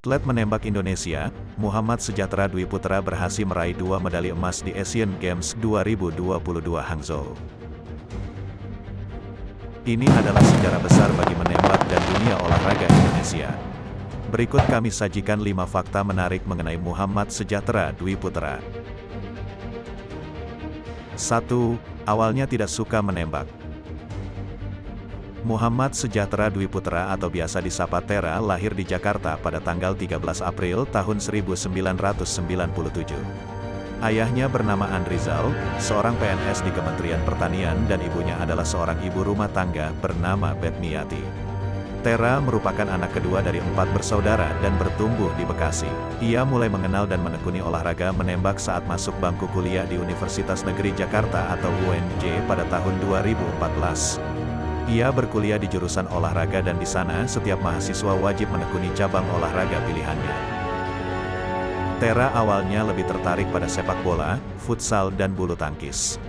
Atlet menembak Indonesia, Muhammad Sejahtera Dwi Putra berhasil meraih 2 medali emas di Asian Games 2022 Hangzhou. Ini adalah sejarah besar bagi menembak dan dunia olahraga Indonesia. Berikut kami sajikan 5 fakta menarik mengenai Muhammad Sejahtera Dwi Putra. 1. Awalnya tidak suka menembak. Muhammad Sejahtera Dwi Putra atau biasa disapa Tera lahir di Jakarta pada tanggal 13 April tahun 1997. Ayahnya bernama Andrizal, seorang PNS di Kementerian Pertanian dan ibunya adalah seorang ibu rumah tangga bernama Betmiati. Tera merupakan anak kedua dari 4 bersaudara dan bertumbuh di Bekasi. Ia mulai mengenal dan menekuni olahraga menembak saat masuk bangku kuliah di Universitas Negeri Jakarta atau UNJ pada tahun 2014. Ia berkuliah di jurusan olahraga dan di sana setiap mahasiswa wajib menekuni cabang olahraga pilihannya. Tera awalnya lebih tertarik pada sepak bola, futsal dan bulu tangkis.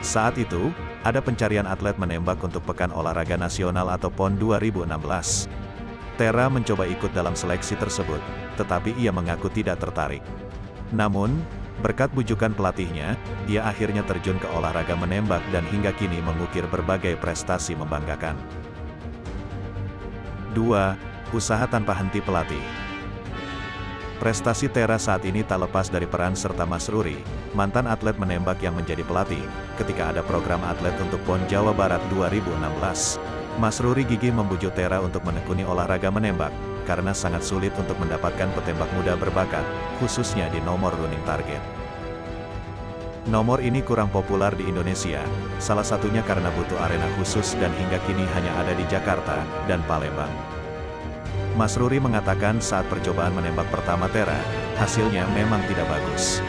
Saat itu, ada pencarian atlet menembak untuk Pekan Olahraga Nasional atau PON 2016. Tera mencoba ikut dalam seleksi tersebut, tetapi ia mengaku tidak tertarik. Namun, berkat bujukan pelatihnya, ia akhirnya terjun ke olahraga menembak dan hingga kini mengukir berbagai prestasi membanggakan. 2. Usaha tanpa henti pelatih. Prestasi Tera saat ini tak lepas dari peran serta Mas Ruri, mantan atlet menembak yang menjadi pelatih, ketika ada program atlet untuk PON Jawa Barat 2016. Mas Ruri gigih membujuk Tera untuk menekuni olahraga menembak, karena sangat sulit untuk mendapatkan petembak muda berbakat, khususnya di nomor running target. Nomor ini kurang populer di Indonesia, salah satunya karena butuh arena khusus dan hingga kini hanya ada di Jakarta dan Palembang. Mas Ruri mengatakan saat percobaan menembak pertama Tera, hasilnya memang tidak bagus.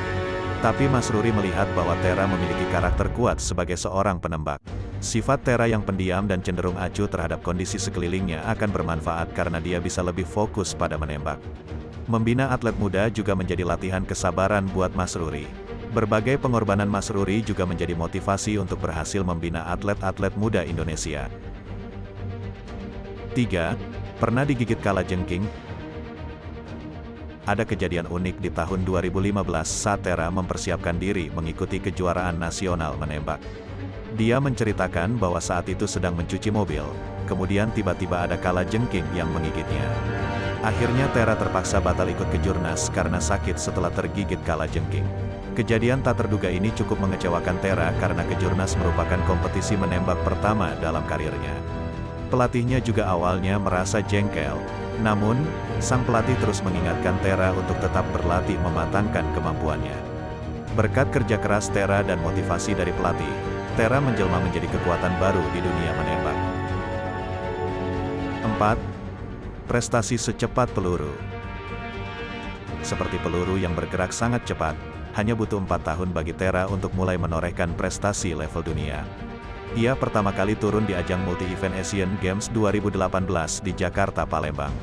Tapi Mas Ruri melihat bahwa Tera memiliki karakter kuat sebagai seorang penembak. Sifat Tera yang pendiam dan cenderung acuh terhadap kondisi sekelilingnya akan bermanfaat karena dia bisa lebih fokus pada menembak. Membina atlet muda juga menjadi latihan kesabaran buat Mas Ruri. Berbagai pengorbanan Mas Ruri juga menjadi motivasi untuk berhasil membina atlet-atlet muda Indonesia. 3. Pernah digigit kalajengking? Ada kejadian unik di tahun 2015 saat Tera mempersiapkan diri mengikuti kejuaraan nasional menembak. Dia menceritakan bahwa saat itu sedang mencuci mobil, kemudian tiba-tiba ada kalajengking yang menggigitnya. Akhirnya Tera terpaksa batal ikut kejurnas karena sakit setelah tergigit kalajengking. Kejadian tak terduga ini cukup mengecewakan Tera karena kejurnas merupakan kompetisi menembak pertama dalam karirnya. Pelatihnya juga awalnya merasa jengkel, namun, sang pelatih terus mengingatkan Tera untuk tetap berlatih mematangkan kemampuannya. Berkat kerja keras Tera dan motivasi dari pelatih, Tera menjelma menjadi kekuatan baru di dunia menembak. 4. Prestasi secepat peluru. Seperti peluru yang bergerak sangat cepat, hanya butuh 4 tahun bagi Tera untuk mulai menorehkan prestasi level dunia. Ia pertama kali turun di ajang multi-event Asian Games 2018 di Jakarta Palembang.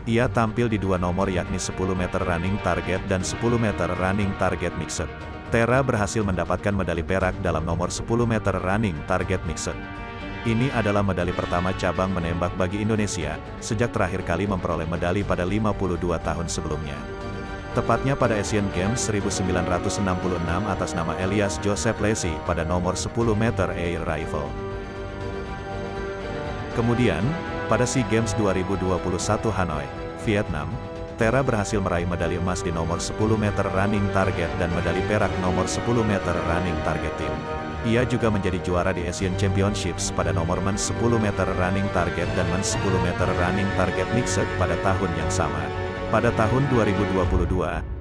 Ia tampil di 2 nomor yakni 10 meter running target dan 10 meter running target mixed. Tera berhasil mendapatkan medali perak dalam nomor 10 meter running target mixed. Ini adalah medali pertama cabang menembak bagi Indonesia, sejak terakhir kali memperoleh medali pada 52 tahun sebelumnya. Tepatnya pada Asian Games 1966 atas nama Elias Joseph Lacy pada nomor 10 meter air rifle. Kemudian, pada SEA Games 2021 Hanoi, Vietnam, Tera berhasil meraih medali emas di nomor 10 meter running target dan medali perak nomor 10 meter running target team. Ia juga menjadi juara di Asian Championships pada nomor men's 10 meter running target dan men's 10 meter running target mixed pada tahun yang sama. Pada tahun 2022,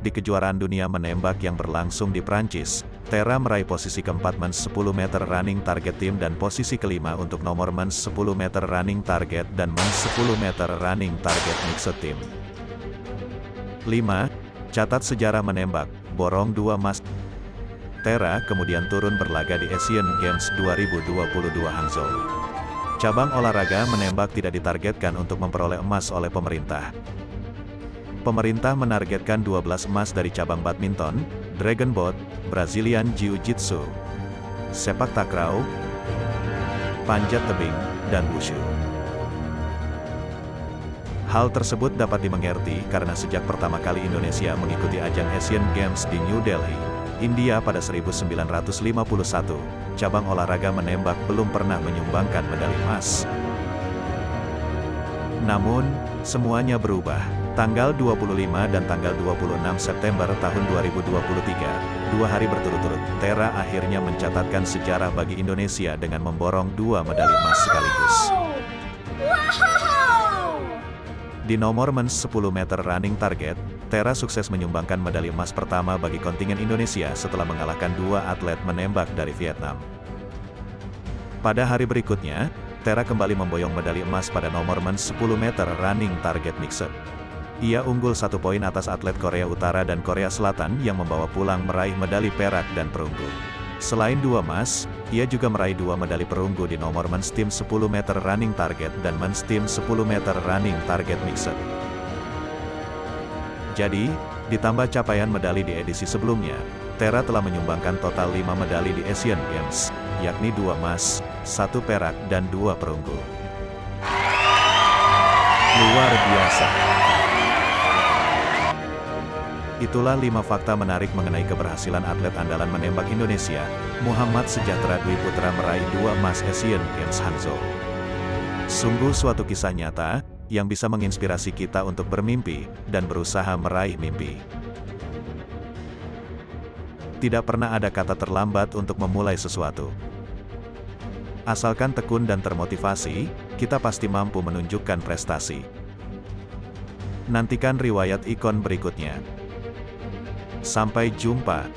di kejuaraan dunia menembak yang berlangsung di Prancis, Tera meraih posisi keempat men's 10 meter running target team dan posisi kelima untuk nomor men's 10 meter running target dan men's 10 meter running target mixed team. 5. Catat sejarah menembak, borong 2 emas. Tera kemudian turun berlaga di Asian Games 2022 Hangzhou. Cabang olahraga menembak tidak ditargetkan untuk memperoleh emas oleh pemerintah. Pemerintah menargetkan 12 emas dari cabang badminton, dragon boat, Brazilian Jiu-Jitsu, sepak takraw, panjat tebing, dan wushu. Hal tersebut dapat dimengerti karena sejak pertama kali Indonesia mengikuti ajang Asian Games di New Delhi, India pada 1951, cabang olahraga menembak belum pernah menyumbangkan medali emas. Namun, semuanya berubah. Tanggal 25 dan tanggal 26 September tahun 2023, 2 hari berturut-turut, Tera akhirnya mencatatkan sejarah bagi Indonesia dengan memborong 2 medali emas sekaligus. Di nomor men's 10 meter running target, Tera sukses menyumbangkan medali emas pertama bagi kontingen Indonesia setelah mengalahkan 2 atlet menembak dari Vietnam. Pada hari berikutnya, Tera kembali memboyong medali emas pada nomor men's 10 meter running target mixed. Ia unggul 1 poin atas atlet Korea Utara dan Korea Selatan yang membawa pulang meraih medali perak dan perunggu. Selain 2 emas, ia juga meraih 2 medali perunggu di nomor men's team 10 meter running target dan men's team 10 meter running target mixed. Jadi, ditambah capaian medali di edisi sebelumnya, Tera telah menyumbangkan total 5 medali di Asian Games, yakni 2 emas, 1 perak dan 2 perunggu. Luar biasa. Itulah 5 fakta menarik mengenai keberhasilan atlet andalan menembak Indonesia, Muhammad Sejahtera Dwi Putra meraih 2 emas Asian Games Hangzhou. Sungguh suatu kisah nyata, yang bisa menginspirasi kita untuk bermimpi, dan berusaha meraih mimpi. Tidak pernah ada kata terlambat untuk memulai sesuatu. Asalkan tekun dan termotivasi, kita pasti mampu menunjukkan prestasi. Nantikan riwayat ikon berikutnya. Sampai jumpa.